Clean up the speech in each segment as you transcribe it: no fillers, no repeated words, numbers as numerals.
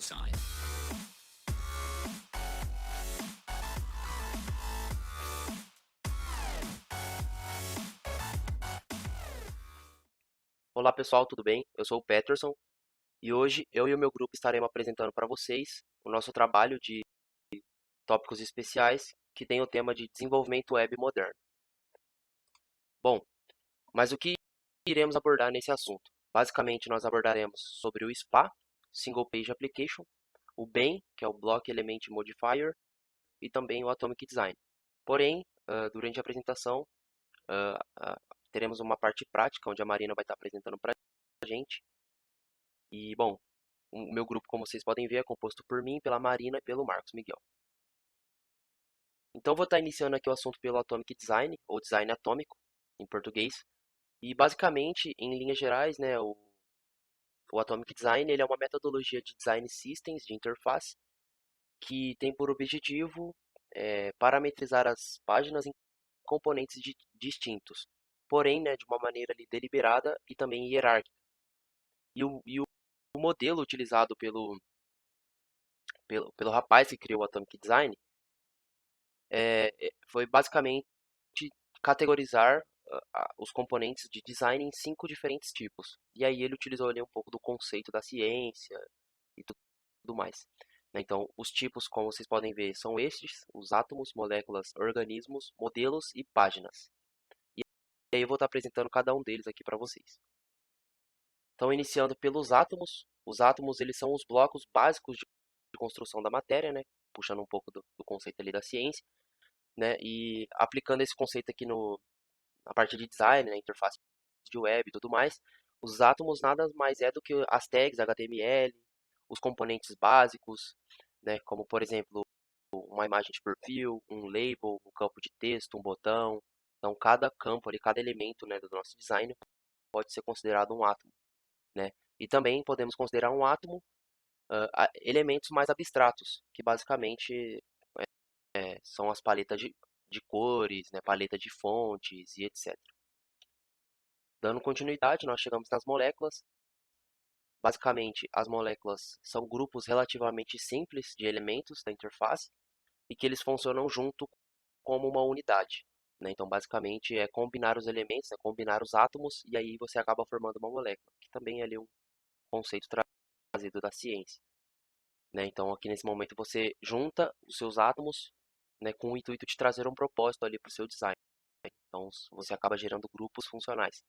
side. Olá pessoal, tudo bem? Eu sou o Peterson e hoje eu e o meu grupo estaremos apresentando para vocês o nosso trabalho de tópicos especiais que tem o tema de desenvolvimento web moderno. Bom, mas o que iremos abordar nesse assunto? Basicamente, nós abordaremos sobre o SPA, Single Page Application, o BEM, que é o Block Element Modifier, e também o Atomic Design. Porém, durante a apresentação, teremos uma parte prática, onde a Marina vai estar apresentando para a gente. E, bom, o meu grupo, como vocês podem ver, é composto por mim, pela Marina e pelo Marcos Miguel. Então, vou estar iniciando aqui o assunto pelo Atomic Design, ou Design Atômico, em português. E, basicamente, em linhas gerais, né, o Atomic Design ele é uma metodologia de design systems, de interface, que tem por objetivo parametrizar as páginas em componentes distintos, porém, né, de uma maneira ali, deliberada e também hierárquica. E o modelo utilizado pelo rapaz que criou o Atomic Design foi basicamente categorizar os componentes de design em 5 diferentes tipos. E aí ele utilizou ali um pouco do conceito da ciência e tudo mais. Né? Então, os tipos, como vocês podem ver, são estes: os átomos, moléculas, organismos, modelos e páginas. E aí eu vou estar apresentando cada um deles aqui para vocês. Então, iniciando pelos átomos. Os átomos, eles são os blocos básicos de construção da matéria, né? Puxando um pouco do conceito ali da ciência, né? E aplicando esse conceito aqui na parte de design, né? Interface de web e tudo mais, os átomos nada mais é do que as tags HTML, os componentes básicos, né? Como, por exemplo, uma imagem de perfil, um label, um campo de texto, um botão. Então, cada campo ali, cada elemento, né, do nosso design pode ser considerado um átomo, né? E também podemos considerar um átomo elementos mais abstratos, que basicamente são as paletas de cores, né, paleta de fontes e etc. Dando continuidade, nós chegamos nas moléculas. Basicamente, as moléculas são grupos relativamente simples de elementos da interface e que eles funcionam junto como uma unidade. Né? Então, basicamente, é combinar os elementos, é combinar os átomos, e aí você acaba formando uma molécula, que também é ali um conceito trazido da ciência. Né? Então, aqui nesse momento, você junta os seus átomos, né, com o intuito de trazer um propósito ali para o seu design. Então, você acaba gerando grupos funcionais.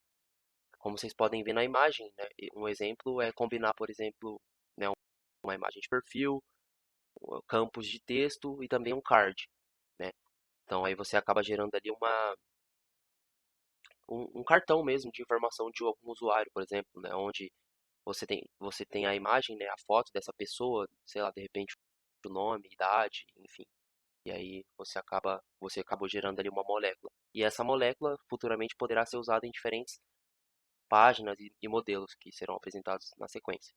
Como vocês podem ver na imagem, né, um exemplo é combinar, por exemplo, né, uma imagem de perfil, campos de texto e também um card. Né? Então, aí você acaba gerando ali um cartão mesmo de informação de algum usuário, por exemplo, né, onde você tem a imagem, né, a foto dessa pessoa, sei lá, de repente o nome, idade, enfim. E aí você acabou gerando ali uma molécula. E essa molécula futuramente poderá ser usada em diferentes páginas e modelos que serão apresentados na sequência.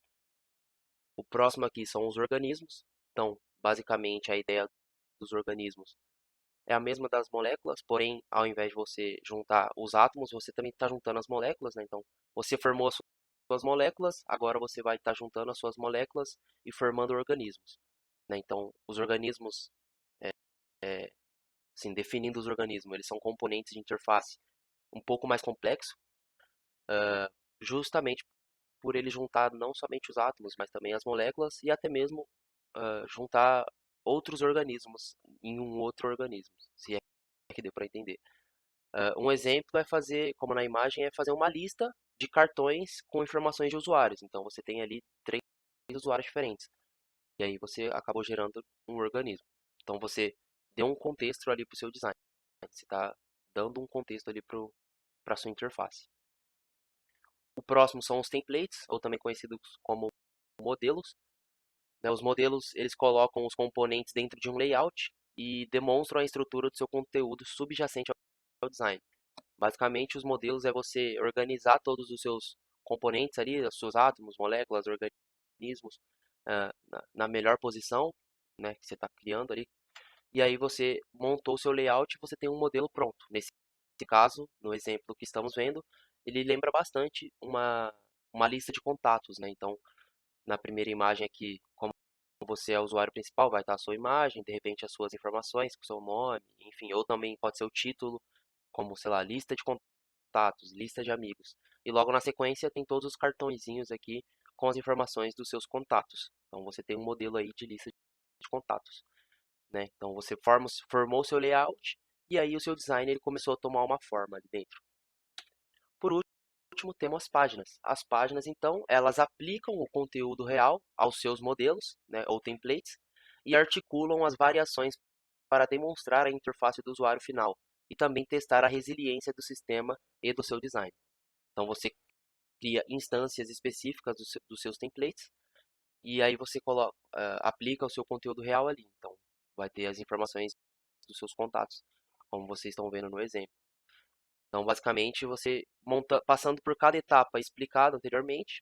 O próximo aqui são os organismos. Então, basicamente, a ideia dos organismos é a mesma das moléculas, porém, ao invés de você juntar os átomos, você também está juntando as moléculas, né? Então, você formou as suas moléculas, agora você vai estar juntando as suas moléculas e formando organismos. Né? Então, os organismos, assim, definindo os organismos, eles são componentes de interface um pouco mais complexo, justamente por ele juntar não somente os átomos, mas também as moléculas e até mesmo juntar outros organismos em um outro organismo, se é que deu para entender. Um exemplo é fazer, como na imagem, é fazer uma lista de cartões com informações de usuários. Então você tem ali 3 usuários diferentes. E aí você acabou gerando um organismo. Então você deu um contexto ali para o seu design. Você está dando um contexto ali para a sua interface. O próximo são os templates, ou também conhecidos como modelos. Né? Os modelos eles colocam os componentes dentro de um layout e demonstram a estrutura do seu conteúdo subjacente ao design. Basicamente, os modelos é você organizar todos os seus componentes ali, os seus átomos, moléculas, organismos, na melhor posição, né, que você está criando ali. E aí você montou o seu layout e você tem um modelo pronto. Nesse caso, no exemplo que estamos vendo, ele lembra bastante uma lista de contatos. Né? Então, na primeira imagem aqui, como você é o usuário principal, vai estar a sua imagem, de repente as suas informações, o seu nome, enfim, ou também pode ser o título, como, sei lá, lista de contatos, lista de amigos. E logo na sequência tem todos os cartõezinhos aqui com as informações dos seus contatos. Então você tem um modelo aí de lista de contatos, né? Então você formou o seu layout e aí o seu design ele começou a tomar uma forma ali dentro. Por último, temos as páginas. As páginas, então, elas aplicam o conteúdo real aos seus modelos, né, ou templates, e articulam as variações para demonstrar a interface do usuário final e também testar a resiliência do sistema e do seu design. Então, você cria instâncias específicas dos seus templates e aí você aplica o seu conteúdo real ali. Então, vai ter as informações dos seus contatos, como vocês estão vendo no exemplo. Então, basicamente, você monta, passando por cada etapa explicada anteriormente,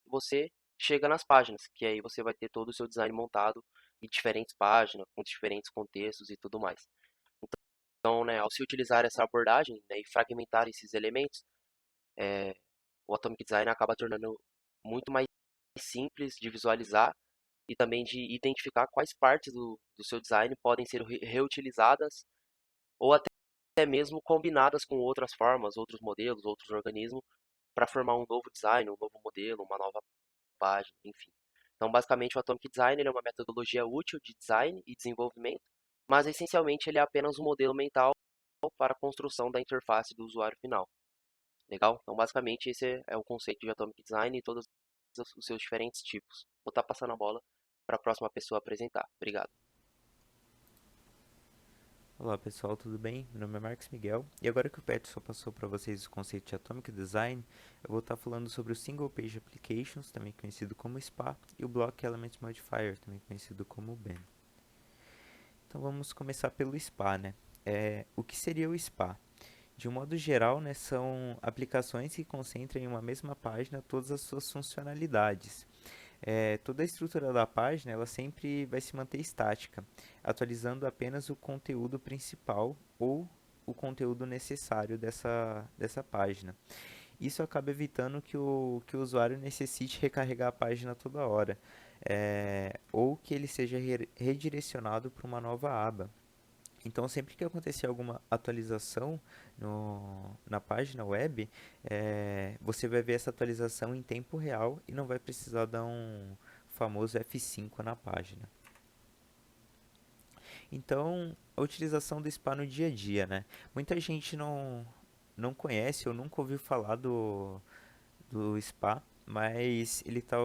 você chega nas páginas, que aí você vai ter todo o seu design montado em diferentes páginas, com diferentes contextos e tudo mais. Então, né, ao se utilizar essa abordagem, né, e fragmentar esses elementos, o Atomic Design acaba tornando muito mais simples de visualizar e também de identificar quais partes do seu design podem ser reutilizadas ou até mesmo combinadas com outras formas, outros modelos, outros organismos, para formar um novo design, um novo modelo, uma nova página, enfim. Então, basicamente, o Atomic Design ele é uma metodologia útil de design e desenvolvimento, mas essencialmente ele é apenas um modelo mental para a construção da interface do usuário final. Legal? Então, basicamente, esse é o conceito de Atomic Design e todos os seus diferentes tipos. Vou estar passando a bola para a próxima pessoa apresentar. Obrigado. Olá pessoal, tudo bem? Meu nome é Marcos Miguel e agora que o Peterson passou para vocês o conceito de Atomic Design, eu vou estar falando sobre o Single Page Applications, também conhecido como SPA, e o Block Element Modifier, também conhecido como BEM. Então vamos começar pelo SPA, né? O que seria o SPA? De um modo geral, né, são aplicações que concentram em uma mesma página todas as suas funcionalidades. Toda a estrutura da página ela sempre vai se manter estática, atualizando apenas o conteúdo principal ou o conteúdo necessário dessa página. Isso acaba evitando que o usuário necessite recarregar a página toda hora, ou que ele seja redirecionado para uma nova aba. Então, sempre que acontecer alguma atualização na página web, você vai ver essa atualização em tempo real e não vai precisar dar um famoso F5 na página. Então, a utilização do SPA no dia a dia, né? Muita gente não conhece ou nunca ouviu falar do SPA, mas ele está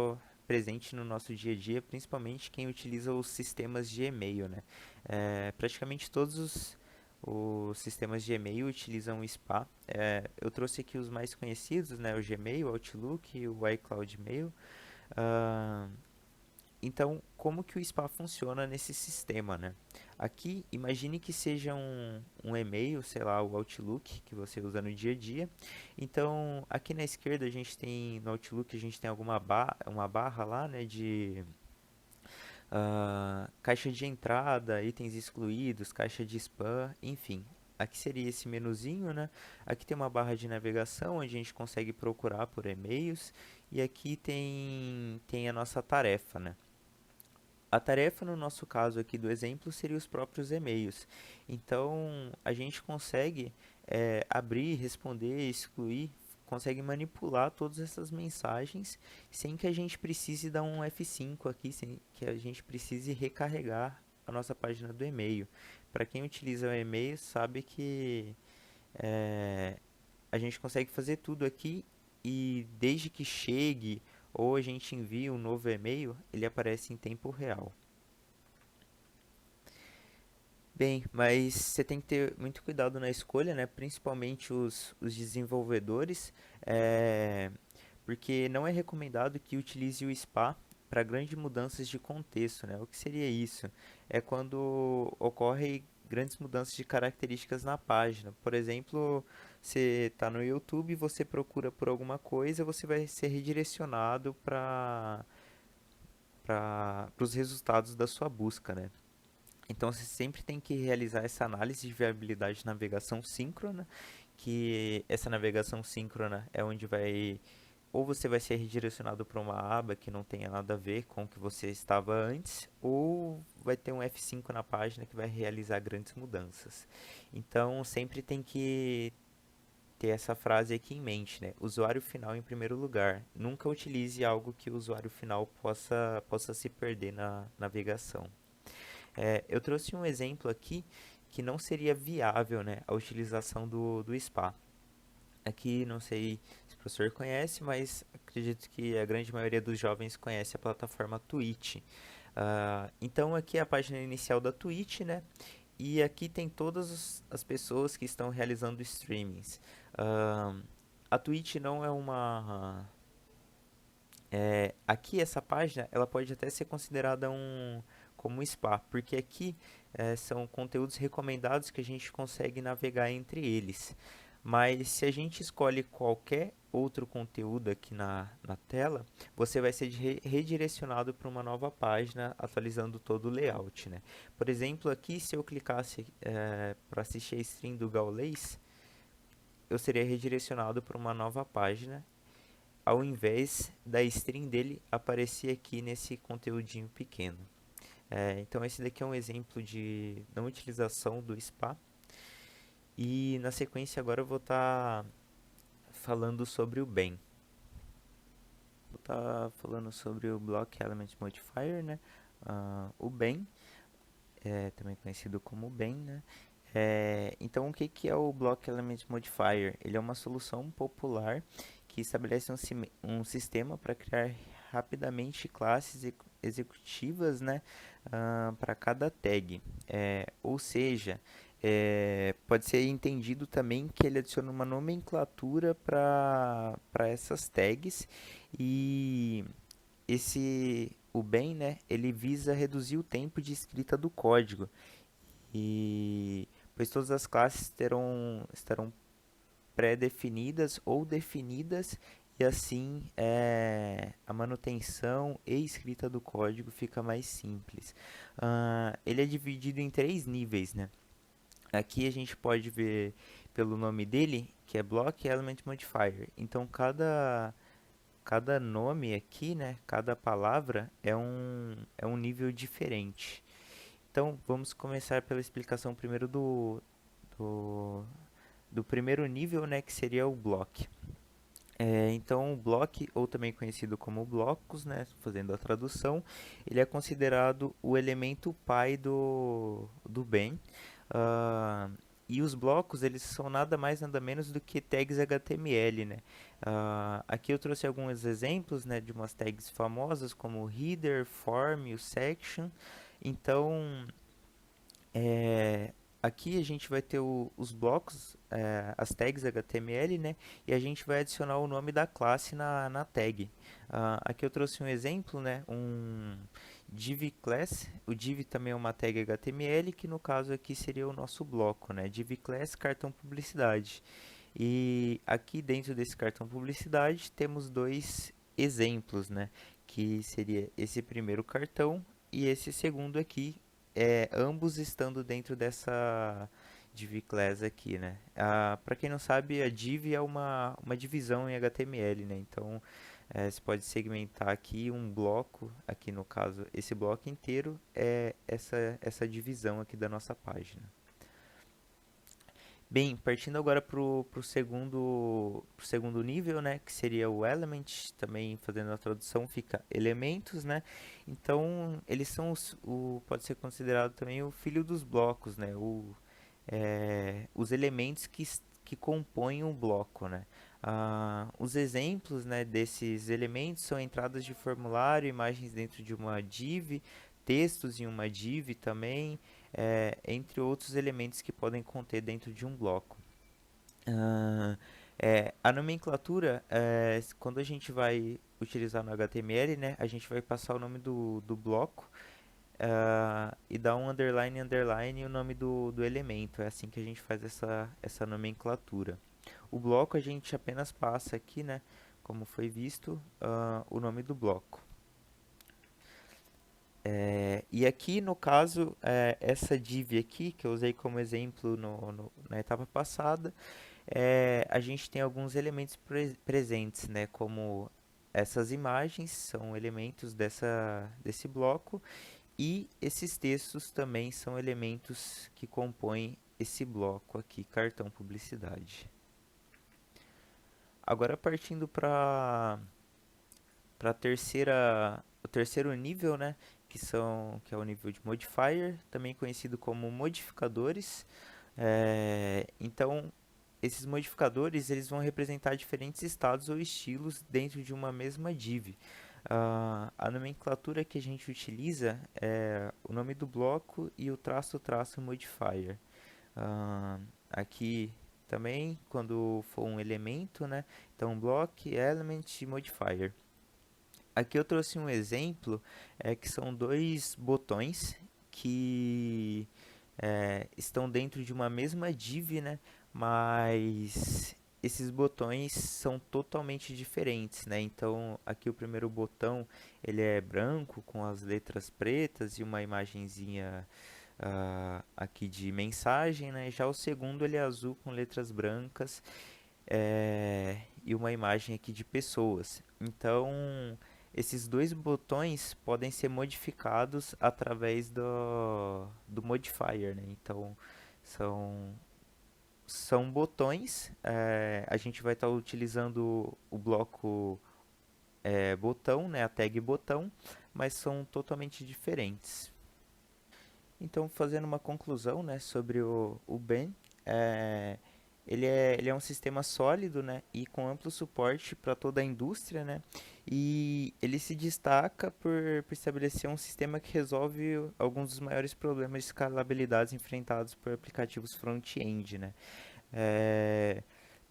presente no nosso dia a dia, principalmente quem utiliza os sistemas de e-mail, né? Praticamente todos os sistemas de e-mail utilizam o SPA. Eu trouxe aqui os mais conhecidos, né? O Gmail, o Outlook e o iCloud Mail. Ah, então, como que o SPA funciona nesse sistema, né? Aqui, imagine que seja um e-mail, sei lá, o Outlook, que você usa no dia a dia. Então, aqui na esquerda, no Outlook, a gente tem uma barra lá, né, de caixa de entrada, itens excluídos, caixa de spam, enfim. Aqui seria esse menuzinho, né? Aqui tem uma barra de navegação, onde a gente consegue procurar por e-mails. E aqui tem a nossa tarefa, né? A tarefa, no nosso caso aqui do exemplo, seria os próprios e-mails. Então, a gente consegue abrir, responder, excluir, consegue manipular todas essas mensagens sem que a gente precise dar um F5 aqui, sem que a gente precise recarregar a nossa página do e-mail. Para quem utiliza o e-mail, sabe que é, a gente consegue fazer tudo aqui e desde que chegue ou a gente envia um novo e-mail, ele aparece em tempo real. Bem, mas você tem que ter muito cuidado na escolha, né? Principalmente os desenvolvedores, é, porque não é recomendado que utilize o SPA para grandes mudanças de contexto, né? O que seria isso? É quando ocorre grandes mudanças de características na página. Por exemplo, você está no YouTube, você procura por alguma coisa, você vai ser redirecionado para os resultados da sua busca, né? Então você sempre tem que realizar essa análise de viabilidade de navegação síncrona, que essa navegação síncrona é onde vai ou você vai ser redirecionado para uma aba que não tenha nada a ver com o que você estava antes, ou vai ter um F5 na página que vai realizar grandes mudanças. Então, sempre tem que ter essa frase aqui em mente, né? Usuário final em primeiro lugar. Nunca utilize algo que o usuário final possa se perder na navegação. Eu trouxe um exemplo aqui que não seria viável, né, a utilização do SPA. Aqui, não sei se o professor conhece, mas acredito que a grande maioria dos jovens conhece a plataforma Twitch. Então, aqui é a página inicial da Twitch, né? E aqui tem todas as pessoas que estão realizando streamings. Ah, a Twitch não é uma... aqui, essa página, ela pode até ser considerada como um spa, porque aqui são conteúdos recomendados que a gente consegue navegar entre eles. Mas se a gente escolhe qualquer outro conteúdo aqui na tela, você vai ser redirecionado para uma nova página, atualizando todo o layout, né? Por exemplo, aqui se eu clicasse para assistir a stream do Gaules, eu seria redirecionado para uma nova página, ao invés da stream dele aparecer aqui nesse conteúdinho pequeno. Então esse daqui é um exemplo de não utilização do SPA. E na sequência agora eu vou estar falando sobre o BEM. Vou estar falando sobre o Block Element Modifier, né? O BEM, também conhecido como BEM, né? Então, o que é o Block Element Modifier? Ele é uma solução popular que estabelece um sistema para criar rapidamente classes executivas, né, para cada tag. Ou seja, pode ser entendido também que ele adiciona uma nomenclatura para essas tags e o BEM, né, ele visa reduzir o tempo de escrita do código e pois todas as classes estarão pré-definidas ou definidas e assim a manutenção e escrita do código fica mais simples. Ele é dividido em três níveis, né? Aqui a gente pode ver pelo nome dele, que é Block Element Modifier. Então cada nome aqui, né, cada palavra é um nível diferente. Então vamos começar pela explicação primeiro do, do primeiro nível, né, que seria o block. Então, o block, ou também conhecido como blocos, né, fazendo a tradução, ele é considerado o elemento pai do BEM. Ah, e os blocos, eles são nada mais nada menos do que tags HTML, né? Aqui eu trouxe alguns exemplos, né, de umas tags famosas como o header, form e o section. Então, aqui a gente vai ter os blocos, as tags HTML, né? E a gente vai adicionar o nome da classe na tag. Aqui eu trouxe um exemplo, né? Um div class. O div também é uma tag HTML, que no caso aqui seria o nosso bloco, né? Div class cartão publicidade. E aqui dentro desse cartão publicidade temos dois exemplos, né? Que seria esse primeiro cartão e esse segundo aqui, ambos estando dentro dessa div class aqui, né? Para quem não sabe, a div é uma divisão em HTML, né? Então, você pode segmentar aqui um bloco, aqui no caso, esse bloco inteiro é essa divisão aqui da nossa página. Bem, partindo agora para o segundo nível, né, que seria o element, também fazendo a tradução fica elementos, né, então eles são, pode ser considerado também o filho dos blocos, né, os elementos que compõem um bloco, né. Os exemplos, né, desses elementos são entradas de formulário, imagens dentro de uma div, textos em uma div também, entre outros elementos que podem conter dentro de um bloco. A nomenclatura, quando a gente vai utilizar no HTML, né, a gente vai passar o nome do bloco e dar um underline, underline e o nome do elemento. É assim que a gente faz essa nomenclatura. O bloco a gente apenas passa aqui, né, como foi visto, o nome do bloco. E aqui, no caso, essa div aqui, que eu usei como exemplo na etapa passada, a gente tem alguns elementos presentes, né? Como essas imagens são elementos desse bloco e esses textos também são elementos que compõem esse bloco aqui, cartão publicidade. Agora partindo para o terceiro nível, né, que é o nível de modifier, também conhecido como modificadores. Então, esses modificadores eles vão representar diferentes estados ou estilos dentro de uma mesma div. A nomenclatura que a gente utiliza é o nome do bloco e o traço modifier. Aqui também, quando for um elemento, né? Então, block, element e modifier. Aqui eu trouxe um exemplo que são dois botões que estão dentro de uma mesma div, né? Mas esses botões são totalmente diferentes, né? Então aqui o primeiro botão ele é branco com as letras pretas e uma imagenzinha aqui de mensagem, né? Já o segundo ele é azul com letras brancas e uma imagem aqui de pessoas. Então esses dois botões podem ser modificados através do modifier, né? Então, são, são botões. A gente vai estar utilizando o bloco botão, né? A tag botão, mas são totalmente diferentes. Então, fazendo uma conclusão, né, sobre o Ben, ele é um sistema sólido, né, e com amplo suporte para toda a indústria, né, e ele se destaca por estabelecer um sistema que resolve alguns dos maiores problemas de escalabilidade enfrentados por aplicativos front-end, né. É,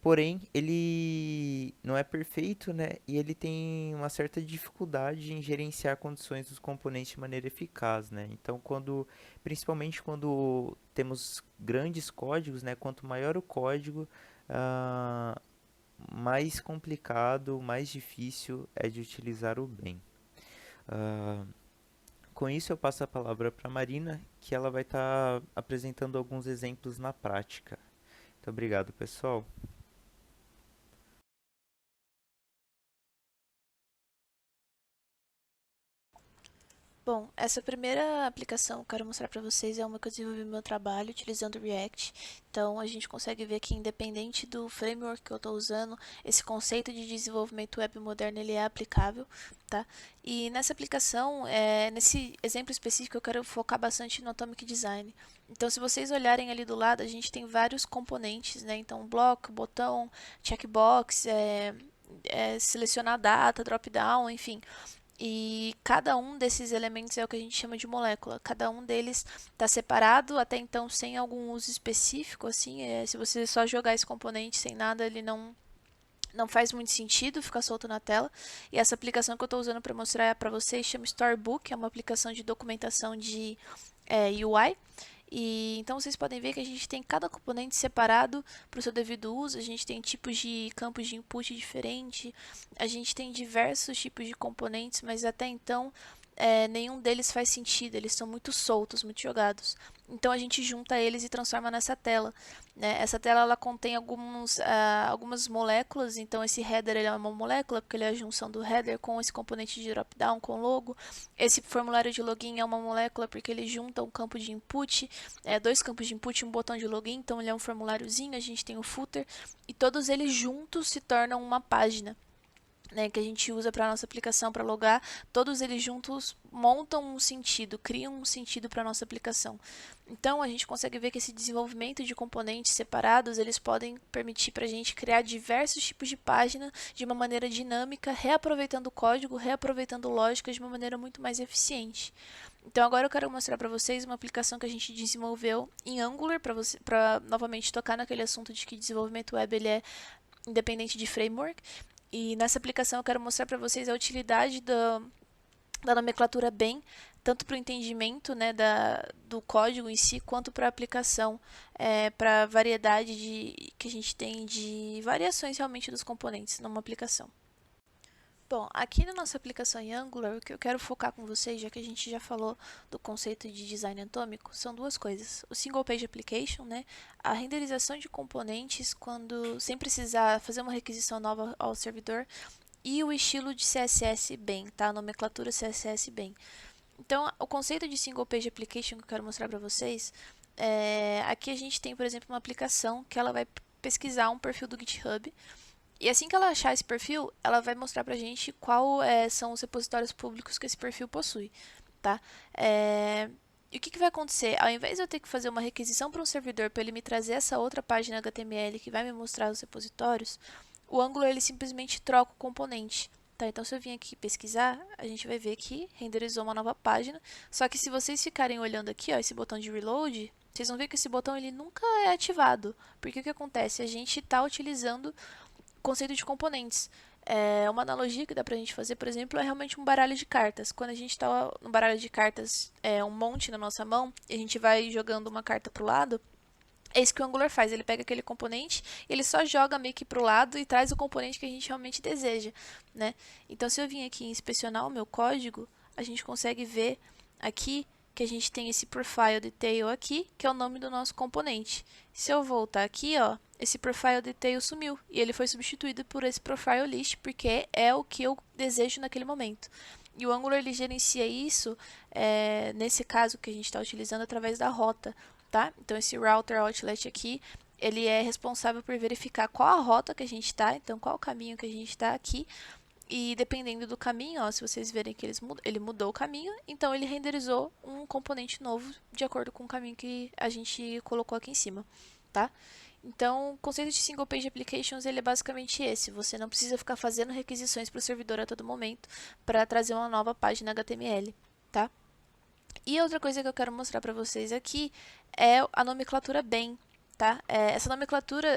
Porém, ele não é perfeito, né? E ele tem uma certa dificuldade em gerenciar condições dos componentes de maneira eficaz, né? Então, principalmente quando temos grandes códigos, né? Quanto maior o código, ah, mais complicado, mais difícil é de utilizar o bem. Ah, com isso, eu passo a palavra para a Marina, que ela vai estar apresentando alguns exemplos na prática. Muito obrigado, pessoal. Bom, essa primeira aplicação que eu quero mostrar para vocês é uma que eu desenvolvi no meu trabalho utilizando o React. Então, a gente consegue ver que independente do framework que eu estou usando, esse conceito de desenvolvimento web moderno ele é aplicável, tá? E nessa aplicação, nesse exemplo específico, eu quero focar bastante no Atomic Design. Então, se vocês olharem ali do lado, a gente tem vários componentes, né? Então, bloco, botão, checkbox, selecionar data, drop-down, enfim. E cada um desses elementos é o que a gente chama de molécula. Cada um deles está separado, até então sem algum uso específico. Assim, se você só jogar esse componente sem nada, ele não faz muito sentido ficar solto na tela. E essa aplicação que eu estou usando para mostrar para vocês chama Storybook, é uma aplicação de documentação de UI. E então vocês podem ver que a gente tem cada componente separado para o seu devido uso, a gente tem tipos de campos de input diferente, a gente tem diversos tipos de componentes, mas até então nenhum deles faz sentido, eles são muito soltos, muito jogados. Então a gente junta eles e transforma nessa tela. Né? Essa tela ela contém algumas moléculas, então esse header ele é uma molécula, porque ele é a junção do header com esse componente de dropdown com logo. Esse formulário de login é uma molécula, porque ele junta um campo de input, dois campos de input e um botão de login, então ele é um formuláriozinho, a gente tem o footer, e todos eles juntos se tornam uma página. Né, que a gente usa para a nossa aplicação para logar, todos eles juntos montam um sentido, criam um sentido para a nossa aplicação. Então a gente consegue ver que esse desenvolvimento de componentes separados, eles podem permitir para a gente criar diversos tipos de página de uma maneira dinâmica, reaproveitando o código, reaproveitando lógicas de uma maneira muito mais eficiente. Então agora eu quero mostrar para vocês uma aplicação que a gente desenvolveu em Angular, para novamente tocar naquele assunto de que desenvolvimento web ele é independente de framework. E nessa aplicação eu quero mostrar para vocês a utilidade da nomenclatura BEM, tanto para o entendimento, né, do código em si, quanto para a aplicação, para a variedade que a gente tem de variações realmente dos componentes numa aplicação. Bom, aqui na nossa aplicação em Angular, o que eu quero focar com vocês, já que a gente já falou do conceito de design atômico, são duas coisas. O Single Page Application, né, a renderização de componentes quando sem precisar fazer uma requisição nova ao servidor, e o estilo de CSS bem, tá? A nomenclatura CSS bem. Então, o conceito de Single Page Application que eu quero mostrar para vocês, aqui a gente tem, por exemplo, uma aplicação que ela vai pesquisar um perfil do GitHub, e assim que ela achar esse perfil, ela vai mostrar pra gente qual são os repositórios públicos que esse perfil possui, tá? E o que vai acontecer? Ao invés de eu ter que fazer uma requisição para um servidor para ele me trazer essa outra página HTML que vai me mostrar os repositórios, o Angular ele simplesmente troca o componente. Tá, então se eu vim aqui pesquisar, a gente vai ver que renderizou uma nova página. Só que se vocês ficarem olhando aqui, ó, esse botão de reload, vocês vão ver que esse botão ele nunca é ativado. Porque o que acontece? A gente está utilizando conceito de componentes. Uma analogia que dá pra gente fazer, por exemplo, é realmente um baralho de cartas. Quando a gente está no baralho de cartas, um monte na nossa mão, e a gente vai jogando uma carta pro lado, é isso que o Angular faz. Ele pega aquele componente, ele só joga meio que pro lado e traz o componente que a gente realmente deseja, né? Então, se eu vim aqui inspecionar o meu código, a gente consegue ver aqui que a gente tem esse profile detail aqui, que é o nome do nosso componente. Se eu voltar aqui, ó, esse profile detail sumiu e ele foi substituído por esse profile list, porque é o que eu desejo naquele momento. E o Angular ele gerencia isso, nesse caso que a gente está utilizando, através da rota, tá? Então esse router outlet aqui, ele é responsável por verificar qual a rota que a gente está, então qual o caminho que a gente está aqui, e dependendo do caminho, ó, se vocês verem que ele mudou o caminho, então ele renderizou um componente novo de acordo com o caminho que a gente colocou aqui em cima, tá? Então, o conceito de Single Page Applications ele é basicamente esse. Você não precisa ficar fazendo requisições para o servidor a todo momento para trazer uma nova página HTML, tá? E outra coisa que eu quero mostrar para vocês aqui é a nomenclatura bem, tá? Essa nomenclatura,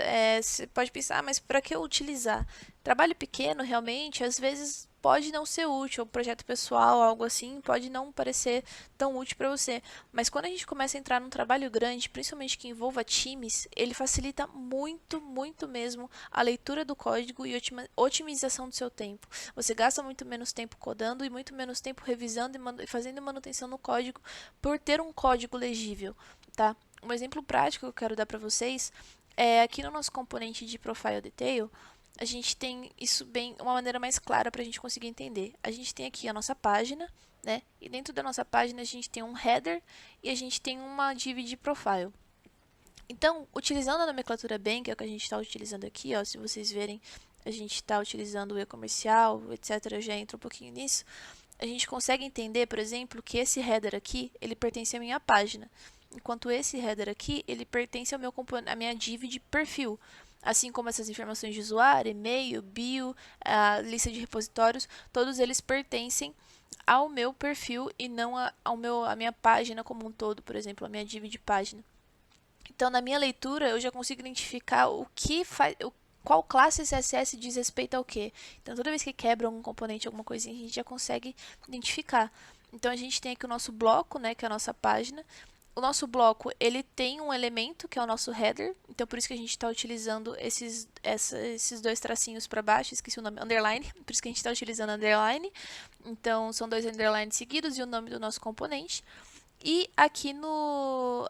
você pode pensar, mas para que eu utilizar? Trabalho pequeno, realmente, às vezes pode não ser útil, um projeto pessoal, algo assim, pode não parecer tão útil para você. Mas quando a gente começa a entrar num trabalho grande, principalmente que envolva times, ele facilita muito, muito mesmo a leitura do código e otimização do seu tempo. Você gasta muito menos tempo codando e muito menos tempo revisando e fazendo manutenção no código por ter um código legível, tá? Um exemplo prático que eu quero dar para vocês é aqui no nosso componente de Profile Detail, a gente tem isso bem, uma maneira mais clara para a gente conseguir entender. A gente tem aqui a nossa página, né? E dentro da nossa página a gente tem um header e a gente tem uma div de profile. Então, utilizando a nomenclatura bem, que é o que a gente está utilizando aqui, ó, se vocês verem, a gente está utilizando o e-comercial, etc. Eu já entro um pouquinho nisso. A gente consegue entender, por exemplo, que esse header aqui, ele pertence à minha página. Enquanto esse header aqui, ele pertence ao à minha div de perfil. Assim como essas informações de usuário, e-mail, bio, a lista de repositórios, todos eles pertencem ao meu perfil e não à minha página como um todo, por exemplo, a minha div de página. Então, na minha leitura, eu já consigo identificar qual classe CSS diz respeito ao quê. Então, toda vez que quebra algum componente, alguma coisinha, a gente já consegue identificar. Então, a gente tem aqui o nosso bloco, né, que é a nossa página. O nosso bloco, ele tem um elemento, que é o nosso header. Então, por isso que a gente está utilizando esses dois tracinhos para baixo. Esqueci o nome, underline. Por isso que a gente está utilizando underline. Então, são dois underlines seguidos e o nome do nosso componente. E aqui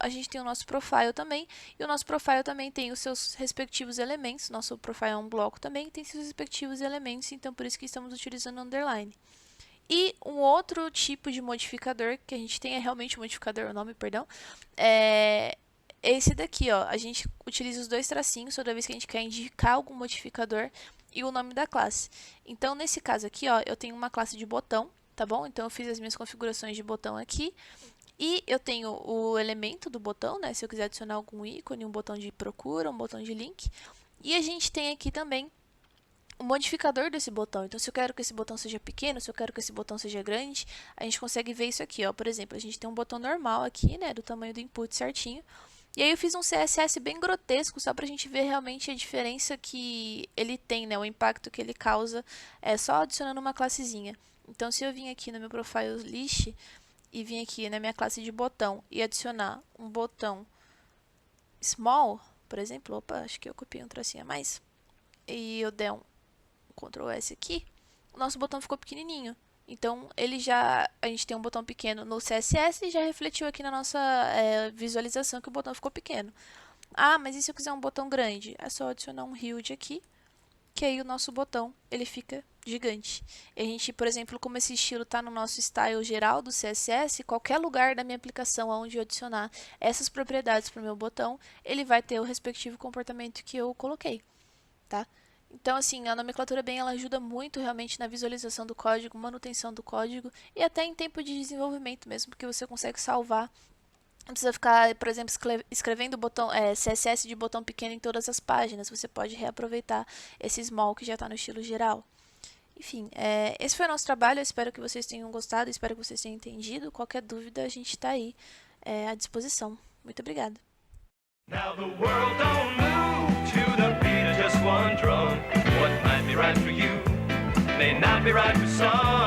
a gente tem o nosso profile também, e o nosso profile também tem os seus respectivos elementos. Nosso profile é um bloco também, tem seus respectivos elementos, então por isso que estamos utilizando underline. E um outro tipo de modificador que a gente tem, é realmente um modificador, o nome, perdão, é esse daqui, ó. A gente utiliza os dois tracinhos toda vez que a gente quer indicar algum modificador e o nome da classe. Então, nesse caso aqui, ó, eu tenho uma classe de botão, tá bom? Então, eu fiz as minhas configurações de botão aqui. E eu tenho o elemento do botão, né? Se eu quiser adicionar algum ícone, um botão de procura, um botão de link. E a gente tem aqui também o modificador desse botão. Então, se eu quero que esse botão seja pequeno, se eu quero que esse botão seja grande, a gente consegue ver isso aqui, ó. Por exemplo, a gente tem um botão normal aqui, né? Do tamanho do input certinho. E aí eu fiz um CSS bem grotesco, só pra gente ver realmente a diferença que ele tem, né? O impacto que ele causa, só adicionando uma classezinha. Então, se eu vim aqui no meu profile list e vim aqui na minha classe de botão e adicionar um botão small, por exemplo, opa, acho que eu copiei um tracinho a mais, e eu der um Ctrl S aqui, nosso botão ficou pequenininho. Então, a gente tem um botão pequeno no CSS e já refletiu aqui na nossa visualização que o botão ficou pequeno. Ah, mas e se eu quiser um botão grande? É só adicionar um huge aqui, que aí o nosso botão ele fica gigante. E a gente, por exemplo, como esse estilo está no nosso style geral do CSS, qualquer lugar da minha aplicação onde eu adicionar essas propriedades para o meu botão, ele vai ter o respectivo comportamento que eu coloquei, tá? Então, assim, a nomenclatura bem, ela ajuda muito realmente na visualização do código, manutenção do código e até em tempo de desenvolvimento mesmo, porque você consegue salvar. Não precisa ficar, por exemplo, escrevendo botão, CSS de botão pequeno em todas as páginas. Você pode reaproveitar esse small que já está no estilo geral. Enfim, esse foi o nosso trabalho. Eu espero que vocês tenham gostado, espero que vocês tenham entendido. Qualquer dúvida, a gente está aí à disposição. Muito obrigada. Now the world don't move to the beat of just one drum. What might be right for you may not be right for some.